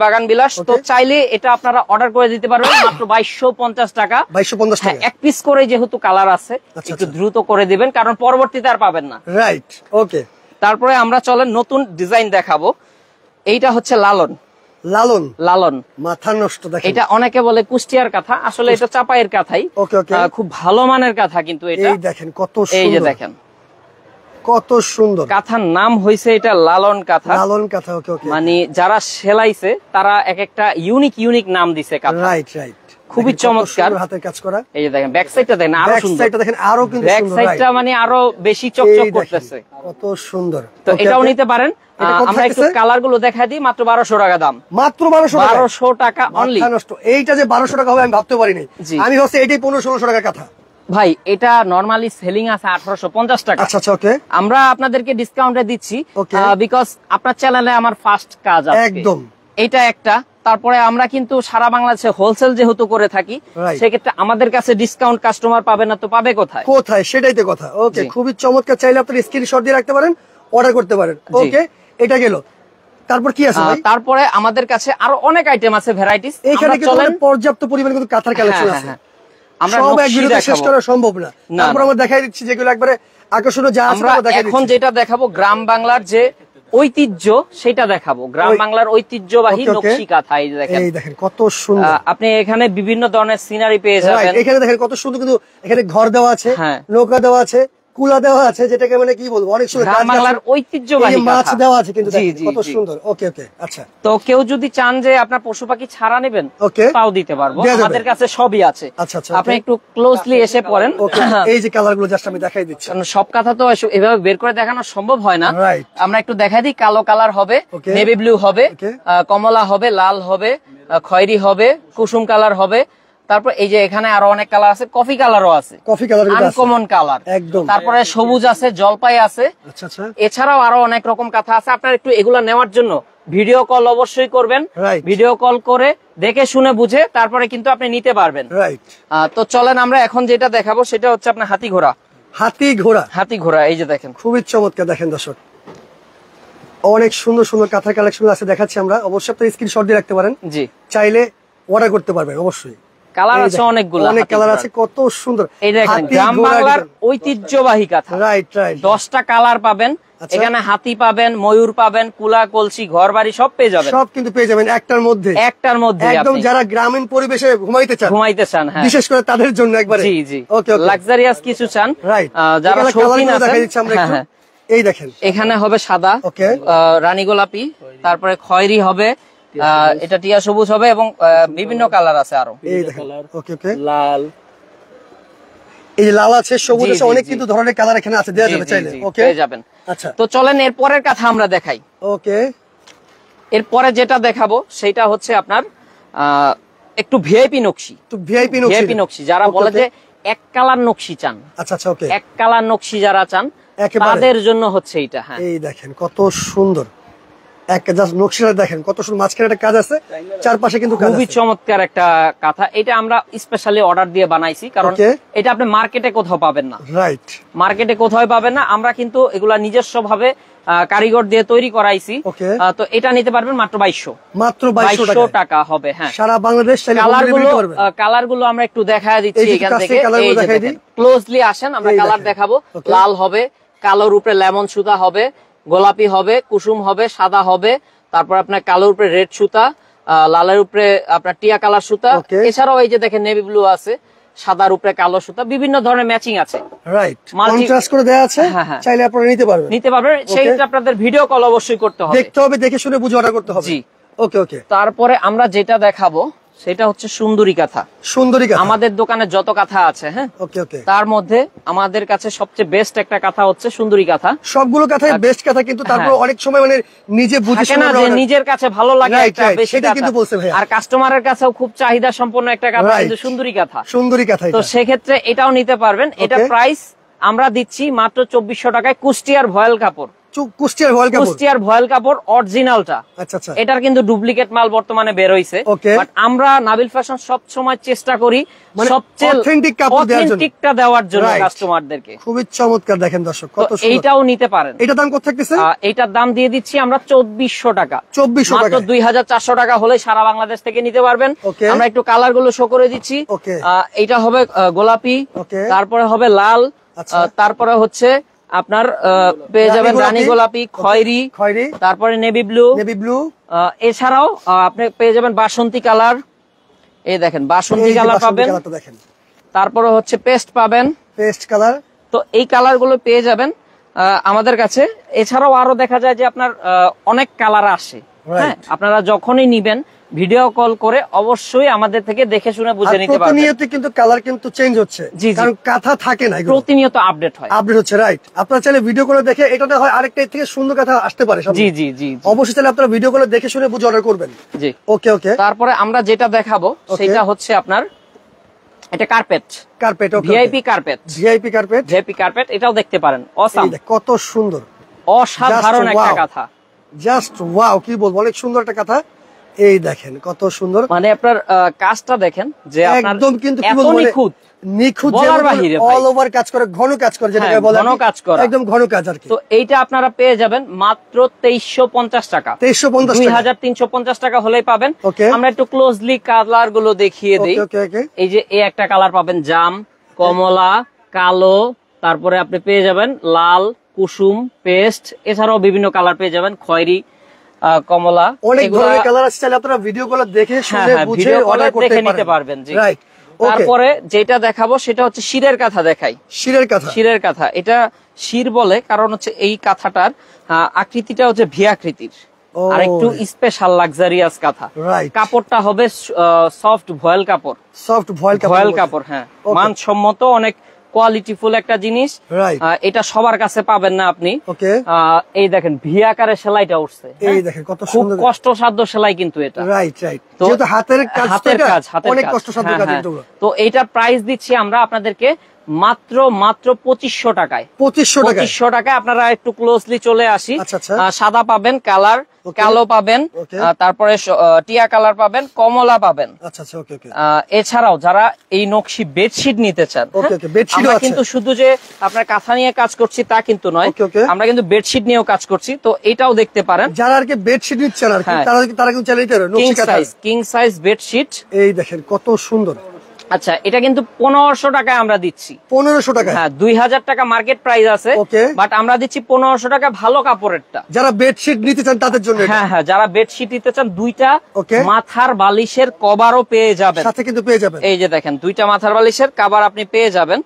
বাগান বিলাস। তো চাইলে এটা আপনারা অর্ডার করে দিতে পারবেন মাত্র 2250 টাকা। 2250 টাকা এক পিস করে, যেহেতু কালার আছে একটু দ্রুত করে দিবেন, কারণ পরবর্তীতে আর পাবেন না, রাইট, ওকে। তারপরে আমরা চলেন নতুন ডিজাইন দেখাবো। এইটা হচ্ছে লালন মাথা নষ্ট। এটা অনেকে বলে কুষ্টিয়ার কাঁথা, আসলে এটা চাপাইয়ের কাঁথাই, খুব ভালো মানের কাঁথা কিন্তু এটা। দেখেন কত সুন্দর, এই যে দেখেন কত সুন্দর কাঁথার নাম হয়েছে এটা লালন কাঁথা। ওকে ওকে। মানে যারা সেলাইছে তারা এক একটা ইউনিক নাম দিছে কাঁথা, রাইট রাইট। খুবই চমৎকার হাতের কাজ করা। এই যে দেখেন ব্যাক সাইডটা দেখেন আরো সুন্দর, দেখেন আরো কিন্তু ব্যাক সাইডটা মানে আরো বেশি চকচক করতেছে, কত সুন্দর। তো এটাও নিতে পারেন। আমরা একটু কালার গুলো দেখাই দিই, মাত্র 1200 টাকা দাম, মাত্র 1200 টাকা অনলি। এইটা যে 1200 টাকা হবে আমি ভাবতে পারিনি, আমি ভাবছি এটাই 1500-1600 টাকার কথা। ভাই এটা নরমালি সেলিং আছে 1850 টাকা। আচ্ছা আচ্ছা, ওকে। আমরা আপনাদেরকে ডিসকাউন্টে দিচ্ছি বিকজ আপনার চ্যানেলে আমার ফার্স্ট কাজ আছে একদম এটা একটা। তারপরে আমরা কিন্তু সারা বাংলাদেশে হোলসেল যেহেতু করে থাকি, সেক্ষেত্রে আমাদের কাছে ডিসকাউন্ট কাস্টমার পাবে না তো পাবে কোথায়? সেটাই তো কথা। ওকে, খুবই চমৎকার। চাইলে আপনি স্ক্রিনশট দিয়ে রাখতে পারেন, অর্ডার করতে পারেন, ওকে। এটা গেল। তারপর কি আছে ভাই? তারপরে আমাদের কাছে আরো অনেক আইটেম আছে, ভ্যারাইটিস। এখানে কিন্তু পর্যাপ্ত পরিমাণে কিন্তু কাঁথার কালেকশন আছে, আমরা সব এক ভিডিওতে শেষ করা সম্ভব না। তারপর আমরা দেখাই দিচ্ছি যেগুলো একবারে আকর্ষণীয় যা আছে আমরা দেখাই দিচ্ছি। এখন যেটা দেখাবো গ্রাম বাংলার যে ঐতিহ্য সেটা দেখাবো, গ্রাম বাংলার ঐতিহ্যবাহী নকশি কাঁথা। এই দেখেন কত সুন্দর, আপনি এখানে বিভিন্ন ধরনের সিনারি পেয়ে যাবেন। এখানে দেখেন কত সুন্দর, কিন্তু এখানে ঘর দেওয়া আছে, নৌকা দেওয়া আছে, কুলা দেওয়া আছে, যেটাকে মানে কি বলবো অনেক সুন্দর গ্রাম বাংলার ঐতিহ্যবাহী মাছ দেওয়া আছে কিন্তু কত সুন্দর। ওকে ওকে, আচ্ছা। তো কেউ যদি চান যে আপনার পশু পাখি ছাড়া নেবেন, তাও দিতে পারবো, আমাদের কাছে সবই আছে। আচ্ছা আচ্ছা, আপনি একটু ক্লোজলি এসে পড়েন। এই যে কালারগুলো জাস্ট আমি দেখাই দিচ্ছি, কারণ সব কাঁথা তো এভাবে বের করে দেখানো সম্ভব হয় না। আমরা একটু দেখাই দিই। কালো কালার হবে, নেভি ব্লু হবে, কমলা হবে, লাল হবে, খয়েরি হবে, কুসুম কালার হবে। তারপর এই যে এখানে আরো অনেক কালার আছে, কফি কালারও আছে, কফি কালার আনকমন কালার একদম। তারপরে সবুজ আছে, জলপাই আছে। আচ্ছা আচ্ছা, এছাড়াও আরো অনেক রকম কাঁথা আছে। আপনার একটু এগুলা নেওয়ার জন্য ভিডিও কল অবশ্যই করবেন, ভিডিও কল করে দেখে শুনে বুঝে তারপরে কিন্তু আপনি নিতে পারবেন। তো চলেন আমরা এখন যেটা দেখাবো সেটা হচ্ছে আপনার হাতি ঘোড়া। হাতি ঘোড়া, হাতি ঘোড়া এই যে দেখেন, খুবই চমৎকার। দেখেন দর্শক, অনেক সুন্দর সুন্দর কাঁথার কালেকশন আছে, দেখাচ্ছি আমরা। অবশ্যই আপনি স্ক্রিনশট দিয়ে রাখতে পারেন, জি, চাইলে অর্ডার করতে পারবেন। অবশ্যই কালার আছে অনেকগুলো, অনেক কালার আছে, কত সুন্দর। এই দেখেন গ্রাম বাংলার ঐতিহ্যবাহী কাঁথা, রাইট রাইট। 10টা কালার পাবেন এখানে, হাতি পাবেন, ময়ূর পাবেন, কুলা কলসি, ঘর বাড়ি সব পেয়ে যাবেন, সব কিন্তু পেয়ে যাবেন একটার মধ্যে, একদম। যারা গ্রামীণ পরিবেশে ঘুমাইতে চান, বিশেষ করে তাদের জন্য একবারে, জি জি, ওকে, লাক্সারিয়াস কিছু চান, রাইট। যারা শৌখিন আছেন, দেখাই দিচ্ছি আমরা একটু। এই দেখেন এখানে হবে সাদা, রানী গোলাপি, তারপরে খয়েরি হবে, এটা টিয়া সবুজ হবে, এবং বিভিন্ন কালার আছে আরো। এই দেখেন, ওকে ওকে, লাল, এই যে লাল আছে, সবুজ আছে, অনেক কিন্তু ধরনের কালার এখানে আছে, দেয়া যাবে চাইলে, ওকে পেয়ে যাবেন। আচ্ছা, তো চলেন এর পরের কথা আমরা দেখাই। ওকে, এরপরে যেটা দেখাবো সেটা হচ্ছে আপনার একটু ভিআইপি নকশি, ভিআইপি নকশি। যারা বলে যে এক কালার নকশি চান, আচ্ছা আচ্ছা, ওকে, এক কালার নকশি যারা চান তাদের জন্য হচ্ছে এটা। হ্যাঁ, এই দেখেন কত সুন্দর, নকশিটা দেখেন কত সুন্দর, মাঝখানে একটা কাজ আছে, চারপাশে কিন্তু খুবই চমৎকার একটা কাঁথা। এটা আমরা স্পেশালি অর্ডার দিয়ে বানাইছি, কারণ এটা আপনি মার্কেটে কোথাও পাবেন না, রাইট, মার্কেটে কোথাও পাবেন না। আমরা কিন্তু এগুলা নিজস্ব ভাবে কারিগর দিয়ে তৈরি করাইছি। তো এটা নিতে পারবেন মাত্র 2200, মাত্র 2200 টাকা হবে। হ্যাঁ, সারা বাংলাদেশ। কালার গুলো আমরা একটু দেখায় দিচ্ছি এখান থেকে, ক্লোজলি আসেন, আমরা কালার দেখাবো। লাল হবে, কালোর উপরে লেমন সুতা হবে, গোলাপি হবে, কুসুম হবে, সাদা হবে, তারপর আপনার কালোর উপরে রেড সুতা, লালের উপরে আপনার টিয়া কালার সুতা, এছাড়াও এই যে দেখেন নেভি ব্লু আছে, সাদার উপরে কালো সুতা, বিভিন্ন ধরনের ম্যাচিং আছে, রাইট, কন্ট্রাস্ট করে দেয়া আছে, চাইলে আপনারা নিতে পারবেন। সেই ক্ষেত্রে আপনাদের ভিডিও কল অবশ্যই করতে হবে, দেখতে হবে, দেখে শুনে বুঝে অর্ডার করতে হবে। জি, ওকে ওকে। তারপরে আমরা যেটা দেখাবো সেটা হচ্ছে সুন্দরী কাঁথা। সুন্দরী কাঁথা আমাদের দোকানে যত কাঁথা আছে, হ্যাঁ, ওকে ওকে, তার মধ্যে আমাদের কাছে সবচেয়ে বেস্ট একটা কাঁথা হচ্ছে সুন্দরী কাঁথা। সবগুলো কাঁথাই বেস্ট কাঁথা, কিন্তু তারপর অনেক সময় মানে নিজে বুঝে শুনে না, যে নিজের কাছে ভালো লাগে একটা বেশি, সেটা কিন্তু বলছে ভাই, আর কাস্টমারের কাছেও খুব চাহিদা সম্পন্ন একটা কাঁথা কিন্তু সুন্দরী কাঁথা, সুন্দরী কাঁথা। তো সেই ক্ষেত্রে এটাও নিতে পারবেন। এটা প্রাইস আমরা দিচ্ছি মাত্র 2400 টাকায়, কুষ্টিয়ার ভয়েল কাপড়, কুষ্টিয়ার ভয়েল কাপড় অরিজিনালটা। আচ্ছা আচ্ছা, এটার কিন্তু ডুপ্লিকেট মাল বর্তমানে বের হইছে, বাট আমরা নাবিল ফ্যাশন সব সময় চেষ্টা করি সবচেয়ে অথেন্টিক কাপড় দেওয়ার জন্য কাস্টমারদেরকে। খুবই চমৎকার, দেখেন দর্শক কত সুন্দর। এইটাও নিতে পারেন। এটার দাম কত থাকতেছে? এইটার দাম দিয়ে দিচ্ছি আমরা 2400 টাকা, 2400 টাকা, মাত্র 2400 টাকা হলে সারা বাংলাদেশ থেকে নিতে পারবেন। আমরা একটু কালার গুলো শো করে দিচ্ছি। এইটা হবে গোলাপি, তারপরে হবে লাল, তারপরে হচ্ছে আপনার পেয়ে যাবেন রানী গোলাপি, খয়েরি, তারপরে নেভি ব্লু, এছাড়াও আপনি পেয়ে যাবেন বাসন্তী কালার। এই দেখেন বাসন্তী কালার পাবেন, তারপরে হচ্ছে পেস্ট পাবেন, পেস্ট কালার। তো এই কালার গুলো পেয়ে যাবেন আমাদের কাছে। এছাড়াও আরো দেখা যায় যে আপনার অনেক কালার আসে, হ্যাঁ, আপনারা যখনই নিবেন ভিডিও কল করে অবশ্যই আমাদের থেকে দেখে শুনে বুঝে নিতে পারবেন। প্রতিনিয়ত কিন্তু কালার কিন্তু চেঞ্জ হচ্ছে, কারণ কাঁথা থাকে না, প্রতিনিয়ত আপডেট হচ্ছে, রাইট। আপনারা চাইলে ভিডিও কলে দেখে, এটাতে হয় আরেকটা থেকে সুন্দর কাঁথা আসতে পারে। জি জি জি, অবশ্যই চাইলে আপনারা ভিডিও কলে দেখে শুনে বুঝে অর্ডার করবেন। জি, ওকে ওকে। তারপরে আমরা যেটা দেখাবো সেটা হচ্ছে আপনার এটা কার্পেট, ভিআইপি কার্পেট, এটাও দেখতে পারেন। অসাম, কত সুন্দর, অসাধারণ একটা কাঁথা, জাস্ট ওয়াও, কি বলবো, অনেক সুন্দর একটা কাঁথা। এই দেখেন কত সুন্দর, মানে আপনার কাজটা দেখেন যে একদম কিন্তু এত নিখুঁত, নিখুঁত অল ওভার কাজ করে, ঘন কাজ করে, যেটাকে বলে ঘন কাজ করা, একদম ঘন কাজ আর কি। তো এইটা আপনারা পেয়ে যাবেন মাত্র 2350 টাকা, 2350 টাকা হলেই পাবেন। আমরা একটু ক্লোজলি কালার গুলো দেখিয়ে দিই। এই যে এই একটা কালার পাবেন জাম, কমলা, কালো, তারপরে আপনি পেয়ে যাবেন লাল, কুসুম, পেস্ট, এছাড়াও বিভিন্ন কালার পেয়ে যাবেন, খয়েরি, কমলা, অনেক ধরনের কালার আছে। আপনারা ভিডিওগুলো দেখে শুনে বুঝে অর্ডার করতে নিতে পারবেন। জি, তারপরে যেটা দেখাবো সেটা হচ্ছে শিরের কাঁথা দেখাই। শিরের কাঁথা, এটা শির বলে কারণ হচ্ছে এই কাঁথাটার আকৃতিটা হচ্ছে ভি আকৃতির, আর একটু স্পেশাল লাক্সারিয়াস কাঁথা। কাপড়টা হবে সফট ভয়েল কাপড়, ভয়েল কাপড়। হ্যাঁ, মানসম্মত, অনেক কোয়ালিটিফুল একটা জিনিস। এটা সবার কাছে পাবেন না আপনি। এই দেখেন ভি আকারের সেলাইটা উঠছে, খুব কষ্টসাধ্য সেলাই কিন্তু এটা। হাতের কাজ, অনেক কষ্টসাধ্য কাজ। তো এইটার প্রাইস দিচ্ছি আমরা আপনাদেরকে মাত্র 2500 টাকায়। 2500 টাকায় আপনারা একটু ক্লোজলি চলে আসি। সাদা পাবেন, কালার কালো পাবেন, তারপরে টিয়া কালার পাবেন, কমলা পাবেন। এছাড়াও যারা এই নকশি বেডশিট নিতে চান, আমরা কিন্তু শুধু যে আপনার কাঁথা নিয়ে কাজ করছি তা কিন্তু নয়, আমরা কিন্তু বেডশিট নিয়েও কাজ করছি। তো এটাও দেখতে পারেন, যারা আর কি বেডশিট নিচ্ছেন আর কি, তারা কিন্তু চাইলে কিং সাইজ বেডশিট। এই দেখেন কত সুন্দর। আচ্ছা, এটা কিন্তু 1500 টাকায় আমরা দিচ্ছি। 1500 টাকা? হ্যাঁ, 2000 টাকা মার্কেট প্রাইস আছে, বাট আমরা দিচ্ছি 1500 টাকা ভালো কাপড়েরটা। যারা বেডশিট নিতে চান তাদের জন্য। হ্যাঁ, যারা বেডশিট নিতে চান, দুইটা মাথার বালিশের কভারও পেয়ে যাবেন সাথে, কিন্তু পেয়ে যাবেন। এই যে দেখেন, দুইটা মাথার বালিশের কভার আপনি পেয়ে যাবেন।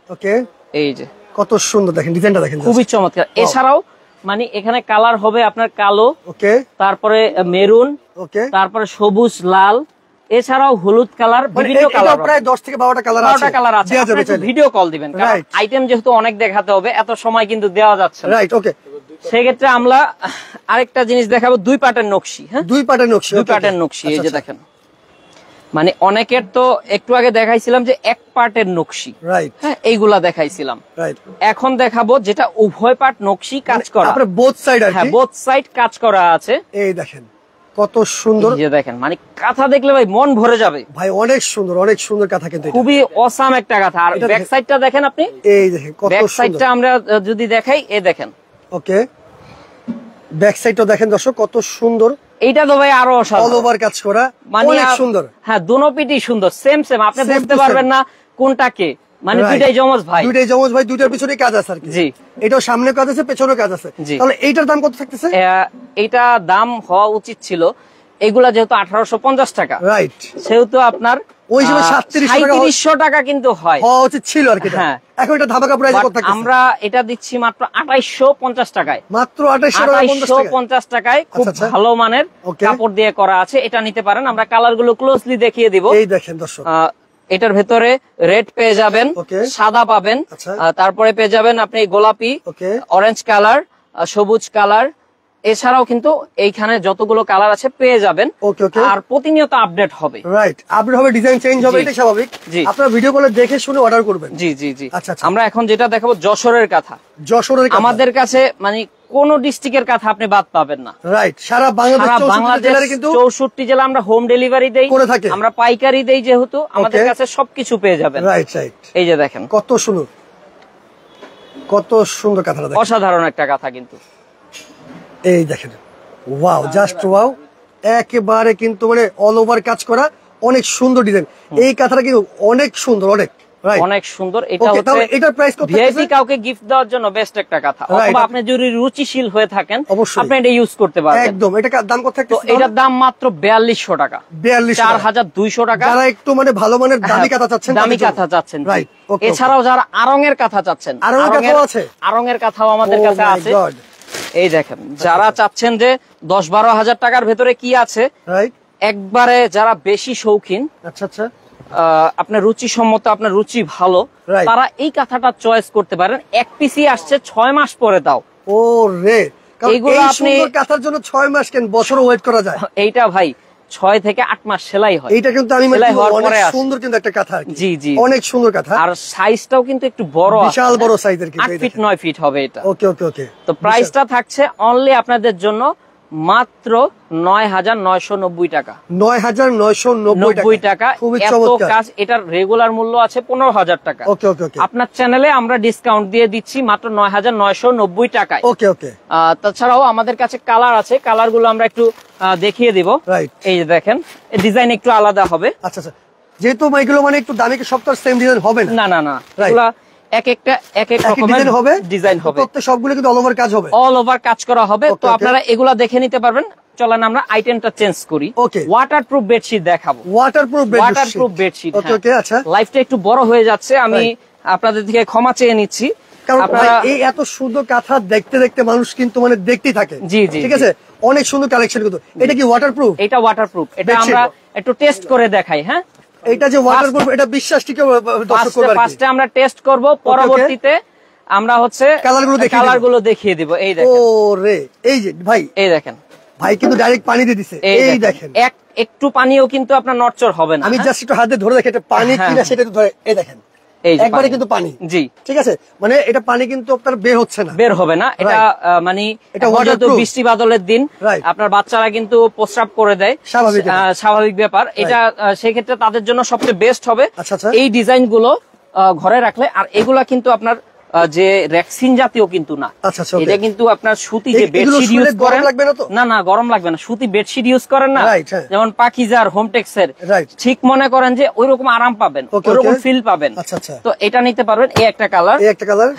এই যে কত সুন্দর, দেখেন ডিজাইনটা দেখেন, খুবই চমৎকার। এছাড়াও মানে এখানে কালার হবে আপনার কালো, তারপরে মেরুন, তারপরে সবুজ, লাল, এছাড়াও হলুদ কালার, বিভিন্ন কালার, প্রায় 10 থেকে 12টা কালার আছে। ভিডিও কল দিবেন, কারণ আইটেম যেহেতু অনেক দেখাতে হবে, এত সময় কিন্তু দেওয়া যাচ্ছে না। সেক্ষেত্রে আমরা আরেকটা জিনিস দেখাবো, 2 পাটের নকশি। হ্যাঁ, 2 পাটের নকশি। এই যে দেখেন, মানে অনেকের তো একটু আগে দেখাইছিলাম যে 1 পার্টের নকশি, হ্যাঁ, এইগুলা দেখাইছিলাম। এখন দেখাবো যেটা উভয় পার্ট নকশি কাজ করা, বোথ সাইড আর কি। হ্যাঁ, বোথ সাইড কাজ করা আছে। এই দেখেন কত সুন্দর। এই যে দেখেন, মানে কাঁথা দেখলে ভাই মন ভরে যাবে ভাই, অনেক সুন্দর, অনেক সুন্দর কাঁথা, কিন্তু খুবই অসাম একটা কাঁথা। আর ব্যাক সাইডটা দেখেন আপনি, এই দেখেন কত সুন্দর। ব্যাক সাইডটা আমরা যদি দেখাই, এই দেখেন, ব্যাক সাইডটা দেখেন দর্শক, কত সুন্দর। এইটা তো ভাই আরো অসাধারণ, অল ওভার কাজ করা, অনেক সুন্দর। হ্যাঁ, দুনো পিঠই সুন্দর, সেম আপনি বুঝতে পারবেন না কোনটাকে, মানে দুইটাই জমজ ভাই, দুইটার পিছনে কাজ আছে আর কি। জি, এটাও সামনে কাজ আছে, পেছনে কাজ আছে। তাহলে এইটার দাম কত থাকতেছে? এইটা দাম হওয়া উচিত ছিল, এগুলা যেহেতু 1850 টাকা, রাইট, সেহেতু আপনার ওই সময় 3700 টাকা কিন্তু হয়, হওয়া উচিত ছিল আর কি। হ্যাঁ, এখন এটা ধামাকা প্রাইস কত থাকতেছে? আমরা এটা দিচ্ছি মাত্র 2850 টাকায়। মাত্র 2850 টাকায় খুব ভালো মানের কাপড় দিয়ে করা আছে, এটা নিতে পারেন। আমরা কালার গুলো ক্লোজলি দেখিয়ে দিব। এই দেখেন দর্শক, এটার ভেতরে রেড পেয়ে যাবেন, সাদা পাবেন, তারপরে পেয়ে যাবেন আপনি গোলাপি, অরেঞ্জ কালার, সবুজ কালার, এছাড়াও কিন্তু এইখানে যতগুলো কালার আছে পেয়ে যাবেন। আর প্রতিনিয়ত আপডেট হবে, রাইট, আপডেট হবে, ডিজাইন চেঞ্জ হবে, এটা স্বাভাবিক। আপনারা ভিডিও কলে দেখে শুনে অর্ডার করবেন। জি জি জি। আচ্ছা, আমরা এখন যেটা দেখাবো যশোরের কাঁথা। আমাদের কাছে মানে কোন ডিস্ট্রিক্টের কাঁথা আপনি বাদ পাবেন না, রাইট। সারা বাংলাদেশ 64 জেলা আমরা হোম ডেলিভারি দেই, আমরা পাইকারি দেই, যেহেতু আমাদের কাছে সবকিছু পেয়ে যাবেন। Right right. এই যে দেখেন কত সুন্দর, কত সুন্দর কাঁথাটা, অসাধারণ একটা কাঁথা কিন্তু। এই দেখেন, ওয়াও, জাস্ট ওয়াও, একেবারে কিন্তু মানে অল ওভার কাজ করা, অনেক সুন্দর ডিজাইন। এই কাঁথাটা কিন্তু অনেক সুন্দর, অনেক সুন্দর। এটা হচ্ছে এটার প্রাইস কত? ভিআইপি কাউকে গিফট দেওয়ার জন্য বেস্ট একটা কাঁথা, অথবা আপনি যদি রুচিশীল হয়ে থাকেন আপনি এটা ইউজ করতে পারবেন। একদম। এটার দাম কত থাকছে? তো এটার দাম মাত্র 4200 টাকা, 4200 টাকা। যারা একটু মানে ভালো মানের দামি কাঁথা চাচ্ছেন, দামি কাঁথা চাচ্ছেন, রাইট। এছাড়াও যারা আড়ং-এর কাঁথা চাচ্ছেন, আড়ং-এর কাঁথাও আমাদের কাছে আছে। এই দেখেন, যারা চাচ্ছেন যে 10-12 হাজার টাকার ভেতরে কি আছে, একবারে যারা বেশি শৌখিন, আচ্ছা আচ্ছা, আপনার রুচি সম্মত, আপনার রুচি ভালো, তারা এই কাঁথাটা চয়েস করতে পারেন। এক পিসি আসছে 6 মাস পরে দাও। ও রে, এইগুলো আপনি কাঁথার জন্য 6 মাস কেন, বছর ওয়েট করা যায়। এইটা ভাই 6 থেকে 8 মাস সেলাই হয়। এটা কিন্তু আমি অনেক সুন্দর কিন্তু একটা কাঁথা, জি জি, অনেক সুন্দর কাঁথা। আর সাইজটাও কিন্তু একটু বড়, বিশাল বড় সাইজের, কিন্তু 8 ফিট 9 ফিট হবে এটা। ওকে ওকে ওকে। তো প্রাইসটা থাকছে অনলি আপনাদের জন্য মাত্র ৯,৯৯০ টাকা। ৯,৯৯০ টাকা। এত কাজ, এটার রেগুলার মূল্য আছে ১৫,০০০ টাকা। ওকে ওকে ওকে। আপনার চ্যানেলে আমরা ডিসকাউন্ট দিয়ে দিচ্ছি মাত্র ৯,৯৯০ টাকায়। ওকে ওকে। তাছাড়াও আমাদের কাছে কালার আছে, কালার গুলো আমরা একটু দেখিয়ে দিব। এই যে দেখেন, ডিজাইন একটু আলাদা হবে। আচ্ছা আচ্ছা, যেহেতু এগুলো মানে একটু দামি, সব তো সেম ডিজাইন হবে না। না না না, এগুলা এক একটা এক এক রকমের ডিজাইন হবে। সবগুলো কিন্তু অল ওভার কাজ হবে, অল ওভার কাজ করা হবে। তো আপনারা এগুলা দেখে নিতে পারবেন। চলেন আমরা আইটেমটা চেঞ্জ করি। ওয়াটারপ্রুফ বেডশিট দেখাবো। Waterproof bedsheet. Okay okay. আচ্ছা, লাইফটা একটু বড় হয়ে যাচ্ছে, আমি আপনাদের থেকে ক্ষমা চেয়ে নিচ্ছি। এই এত সুন্দর কাঁথা দেখতে দেখতে মানুষ কিন্তু মানে দেখতেই থাকে। জি জি, ঠিক আছে, অনেক সুন্দর কালেকশন। কিন্তু এটা কি ওয়াটারপ্রুফ? এটা ওয়াটারপ্রুফ। এটা আমরা একটু টেস্ট করে দেখাই। হ্যাঁ, এটা যে ওয়াটারপ্রুফ, এটা বিশ্বাস ঠিক দর্শক করবে। ফার্স্টে আমরা টেস্ট করব, পরবর্তীতে আমরা হচ্ছে কালারগুলো দেখিয়ে দিব। এই দেখেন, ওরে এই যে ভাই, এই দেখেন ভাই কিন্তু ডাইরেক্ট পানি দিয়ে দিছে। এই দেখেন, একটু পানিও কিন্তু আপনার নড়চড় হবে না। আমি জাস্ট একটু হাতে ধরে দেখি এটা পানি কিনা, সেটা একটু ধরে। এই দেখেন, একবারে কিন্তু পানি। জি, ঠিক আছে, মানে এটা পানি কিন্তু আপনার বের হচ্ছে না, বের হবে না। এটা মানে এটা বৃষ্টি বাদলের দিন আপনার বাচ্চারা কিন্তু প্রস্রাব করে দেয়, স্বাভাবিক ব্যাপার। এটা সেক্ষেত্রে তাদের জন্য সবচেয়ে বেস্ট হবে এই ডিজাইন গুলো ঘরে রাখলে। আর এগুলা কিন্তু আপনার যে রেক্সিন জাতীয় কিন্তু না, এটা কিন্তু আপনার সুতি যে বেডশিট ইউজ করেন, না না গরম লাগবে না, সুতি বেডশিট ইউজ করেন না, যেমন পাকিজার, হোমটেক্সের, ঠিক মনে করেন যে ওইরকম আরাম পাবেন, ওইরকম ফিল পাবেন। তো এটা নিতে পারবেন। এই একটা কালার,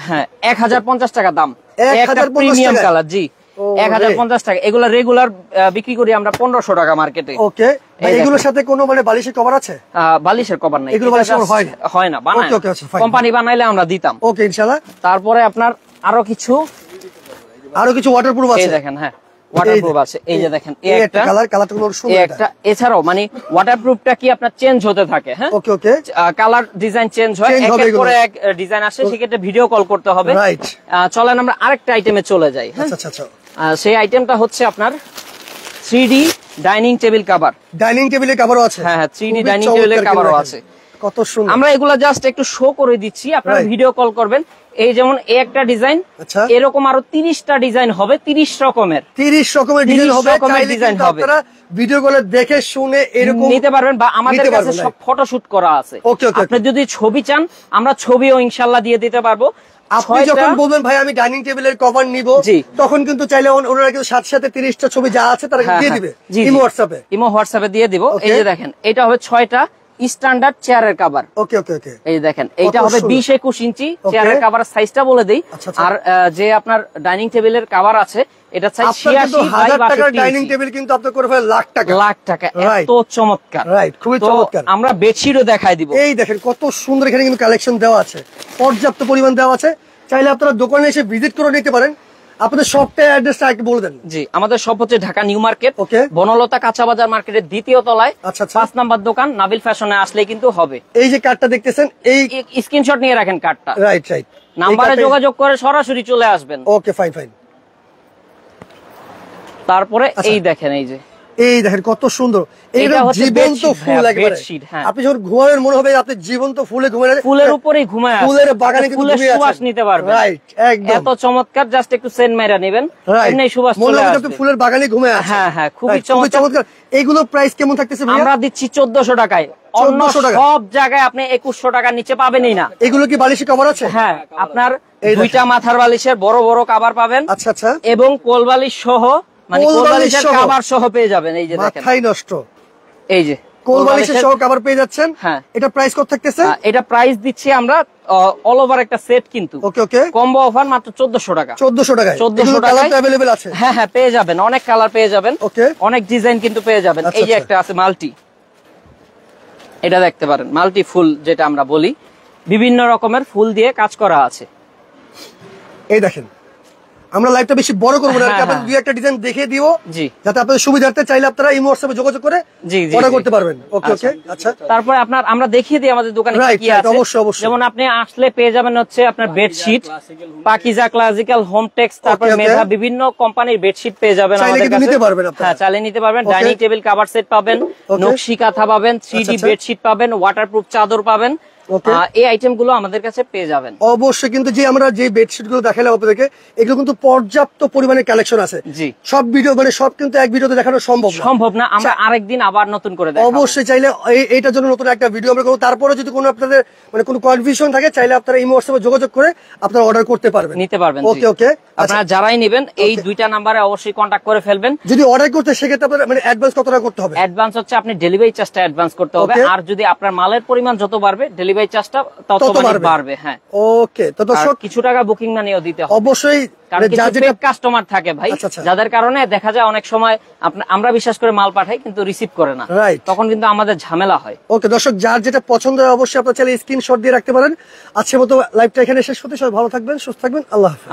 হ্যাঁ ১,০৫০ টাকা দাম, একটা প্রিমিয়াম কালার। জি, ১,০৫০ টাকা। এগুলা রেগুলার বিক্রি করি আমরা ১৫০০ টাকা মার্কেটে। ওকে, এগুলোর সাথে কোনো মানে বালিশের কভার আছে? বালিশের কভার নাই, এগুলো বালিশের হয় না, বানায় কোম্পানি বানাইলে আমরা দিতাম। ওকে, ইনশাআল্লাহ। তারপরে আপনার আরো কিছু ওয়াটারপ্রুফ আছে। এই দেখেন, হ্যাঁ ওয়াটারপ্রুফ আছে। এই যে দেখেন, এই একটা কালারটা খুব সুন্দর। একটা এছাড়াও মানে ওয়াটারপ্রুফটা কি আপনার চেঞ্জ হতে থাকে। হ্যাঁ, ওকে ওকে, কালার ডিজাইন চেঞ্জ হয়, একের পরে এক ডিজাইন আসে, সেক্ষেত্রে ভিডিও কল করতে হবে। চলেন আমরা আরেকটা আইটেমে চলে যাই। আচ্ছা আচ্ছা, সেই আইটেমটা হচ্ছে আপনার 3D dining table cover. Dining টেবিলের কভারও আছে? হ্যাঁ হ্যাঁ, 3D ডাইনিং টেবিলের কভারও আছে। কত সুন্দর। আমরা এগুলা জাস্ট একটু শো করে দিচ্ছি, আপনারা ভিডিও কল করবেন। এই যেমন এই একটা ডিজাইন, এরকম আরো 30টা ডিজাইন হবে, 30 রকমের ডিজাইন হবে। আপনারা ভিডিও কলে দেখে শুনে এরকম নিতে পারবেন, বা আমাদের কাছে সব ফটোশুট করা আছে। আপনি যদি ছবি চান, আমরা ছবিও ইনশাআল্লাহ দিয়ে দিতে পারবো। আপনি যখন বলবেন ভাই আমি ডাইনিং টেবিলের কভার নিব, তখন কিন্তু চাইলে ওনারা কিন্তু সাথে সাথে 30টা ছবি যা আছে তারা দিয়ে দিবে ইমো হোয়াটসঅ্যাপে দিয়ে দিব। এই যে দেখেন, এটা হবে 6টা স্ট্যান্ডার্ড চেয়ারের কভার। ওকে ওকে ওকে, এই দেখেন, এইটা হবে 20-21 ইঞ্চি চেয়ারের কভার সাইজটা বলে দেই। আর যে আপনার ডাইনিং টেবিলের কভার আছে, এটা সাইজ 86/62 ডাইনিং টেবিল কিন্তু আপনি করে ফেলেন লাখ টাকা। এত চমৎকার, রাইট, খুবই চমৎকার। আমরা বেডশিটও দেখাই দিব। এই দেখেন কত সুন্দর, এখানে কিন্তু কালেকশন দেওয়া আছে, পর্যাপ্ত পরিমাণ দেওয়া আছে। চাইলে আপনারা দোকানে এসে ভিজিট করে নিতে পারেন। আপনাদের শপটা অ্যাড্রেসটা একটু বলে দেন। জি, আমাদের শপ হচ্ছে ঢাকা নিউ মার্কেট, বনলতা কাঁচা বাজার মার্কেটের 2য় তলায় 5 নাম্বার দোকান, নাবিল ফ্যাশনে আসলে কিন্তু হবে। এই যে কার্ডটা দেখতেছেন, এই স্ক্রিনশট নিয়ে রাখেন কার্ডটা। রাইট রাইট, নাম্বারে যোগাযোগ করে সরাসরি চলে আসবেন। ওকে, ফাইন ফাইন। তারপরে এই দেখেন, এই দেখেন কত সুন্দর, জীবন্ত ফুল একেবারে। আপনি যখন ঘুমাবেন মনে হবে আপনি জীবন্ত ফুলে ঘুমাবেন, ফুলের উপরেই ঘুমায়, ফুলের বাগানে কিন্তু ফুলের সুবাস নিতে পারবেন। রাইট, একদম এত চমৎকার। জাস্ট একটু সেন্ট মাইরা নেবেন, এমনি সুবাস চলে আসবে। আপনি ফুলের বাগানে ঘুমায় আছেন। হ্যাঁ হ্যাঁ, খুবই চমৎকার। এইগুলো প্রাইস কেমন থাকতেছে? আমরা দিচ্ছি 1400 টাকায়। অন্য সব জায়গায় আপনি 2100 টাকার নিচে পাবেনই না। এগুলো কি বালিশের কভার আছে? হ্যাঁ, আপনার 2টা মাথার বালিশের বড় বড় কভার পাবেন। আচ্ছা আচ্ছা, এবং কোল বালিশ সহ, মানে কোল বালিশের কভার সহ পেয়ে যাবেন। এই যে দেখেন, মাথাই নষ্ট। এই যে কোল বালিশের সহ কভার পেয়ে যাচ্ছেন। হ্যাঁ, এটা প্রাইস কত থাকতেছে? এটা প্রাইস দিচ্ছি আমরা অল ওভার একটা সেট, কিন্তু ওকে ওকে, কম্বো অফার মাত্র 1400 টাকা। 1400 টাকায় 1400 টাকায় अवेलेबल আছে। হ্যাঁ হ্যাঁ, পেয়ে যাবেন, অনেক কালার পেয়ে যাবেন, অনেক ডিজাইন কিন্তু পেয়ে যাবেন। এই যে একটা আছে মাল্টি, এটা দেখতে পারেন, মাল্টি ফুল যেটা আমরা বলি, বিভিন্ন রকমের ফুল দিয়ে কাজ করা আছে। এই দেখেন, আমরা লাইভটা বেশি বড় করব না, আপনাদের দুই একটা ডিজাইন দেখিয়ে দিব, যাতে আপনাদের সুবিধার্থে চাইলে আপনারা ইমো হোয়াটসঅ্যাপে যোগাযোগ করে অর্ডার করতে পারবেন। ওকে ওকে, আচ্ছা। তারপরে আমরা দেখিয়ে দিই আমাদের দোকানে কি আছে। অবশ্যই অবশ্যই, যেমন আপনি আসলে পেয়ে যাবেন হচ্ছে আপনার বেডশিট, পাকিজা, ক্লাসিক্যাল, হোমটেক্স, তারপর মেধা, বিভিন্ন কোম্পানির বেডশিট পেয়ে যাবেন আমাদের কাছে। নিতে পারবেন আপনারা। হ্যাঁ, চাইলে নিতে পারবেন। ডাইনিং টেবিল কভার সেট পাবেন, নকশি কাঁথা পাবেন, 3D বেডশিট পাবেন, ওয়াটারপ্রুফ চাদর পাবেন, এই আইটেম গুলো আমাদের কাছে পেয়ে যাবেন। অবশ্যই কিন্তু যে আমরা যে বেডশিট গুলো দেখালাম আপনাদেরকে, এগুলো কিন্তু পর্যাপ্ত পরিমাণে কালেকশন আছে। জি, সব ভিডিও মানে সব কিন্তু এক ভিডিওতে দেখানো সম্ভব না। আমরা আরেকদিন আবার নতুন করে দেখাবো। অবশ্যই চাইলে এইটার জন্য নতুন একটা ভিডিও আমরা করব। তারপরে যদি কোনো আপনাদের মানে কোনো কনফিউশন থাকে, চাইলে আপনারা এই হোয়াটসঅ্যাপে যোগাযোগ করে আপনারা অর্ডার করতে পারবেন, নিতে পারবেন। ওকে ওকে। আপনারা যারাই নেবেন এই দুইটা নাম্বারে অবশ্যই কন্টাক্ট করে ফেলবেন। যদি অর্ডার করতে সেক্ষেত্রে আপনারা মানে অ্যাডভান্স কত টাকা করতে হবে? অ্যাডভান্স হচ্ছে আপনি ডেলিভারি চার্জটা অ্যাডভান্স করতে হবে, আর যদি আপনার মালের পরিমাণ যত বাড়বে ডেলিভারি চার্জটা তত বাড়বে। হ্যাঁ, ওকে। তো দর্শক কিছু টাকা বুকিং মানিও দিতে হবে অবশ্যই, কারণ যাদের কাস্টমার থাকে ভাই, যাদের কারণে দেখা যায় অনেক সময় আমরা বিশ্বাস করে মাল পাঠাই কিন্তু রিসিভ করে না, তখন কিন্তু আমাদের ঝামেলা হয়। ওকে দর্শক, যার যেটা পছন্দ হয় অবশ্যই আপনারা চাইলে স্ক্রিনশট দিয়ে রাখতে পারেন। আজকের মতো লাইভটা এখানে শেষ করতে, সবাই ভালো থাকবেন, সুস্থ থাকবেন, আল্লাহ হাফেজ।